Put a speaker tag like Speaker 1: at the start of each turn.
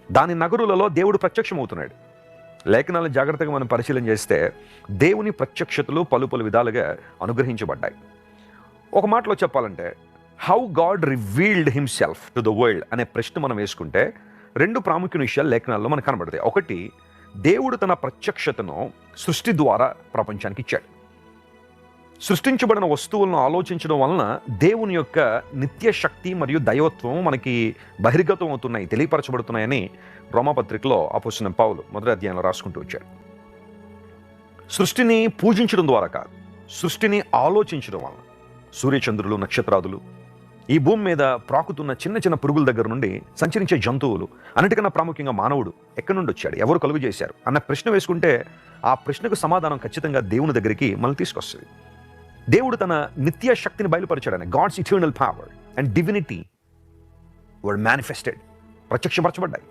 Speaker 1: దాని నగరులలో దేవుడు ప్రత్యక్షమవుతున్నాడు. లేఖనాలను జాగ్రత్తగా మనం పరిశీలన చేస్తే దేవుని ప్రత్యక్షతలు పలు పలు విధాలుగా అనుగ్రహించబడ్డాయి. ఒక మాటలో చెప్పాలంటే how God revealed himself to the world అనే ప్రశ్న మనం వేసుకుంటే 2 ప్రాముఖ్యమైన విషయాలు లేఖనాల్లో మనకు కనబడతాయి. ఒకటి, దేవుడు తన ప్రత్యక్షతను సృష్టి ద్వారా ప్రపంచానికి ఇచ్చాడు. సృష్టించబడిన వస్తువులను ఆలోచించడం వలన దేవుని యొక్క నిత్య శక్తి మరియు దైవత్వం మనకి బహిర్గతం అవుతున్నాయి, తెలియపరచబడుతున్నాయని రోమాపత్రికలో అపోస్తలుడైన పౌలు మొదటి అధ్యాయంలో రాసుకుంటూ వచ్చాడు. సృష్టిని పూజించడం ద్వారా కాదు, సృష్టిని ఆలోచించడం వలన సూర్యచంద్రులు, నక్షత్రాదులు, ఈ భూమి మీద ప్రాకుతున్న చిన్న చిన్న పురుగుల దగ్గర నుండి సంచరించే జంతువులు, అన్నిటికన్నా ప్రాముఖ్యంగా మానవుడు ఎక్కడి నుండి వచ్చాడు, ఎవరు కలుగు చేశారు అన్న ప్రశ్న వేసుకుంటే ఆ ప్రశ్నకు సమాధానం ఖచ్చితంగా దేవుని దగ్గరికి మనల్ని తీసుకొస్తుంది. దేవుడు తన నిత్య శక్తిని బయలుపరిచాడని, God's eternal power and divinity were manifested, ప్రత్యక్షపరచబడ్డాయి.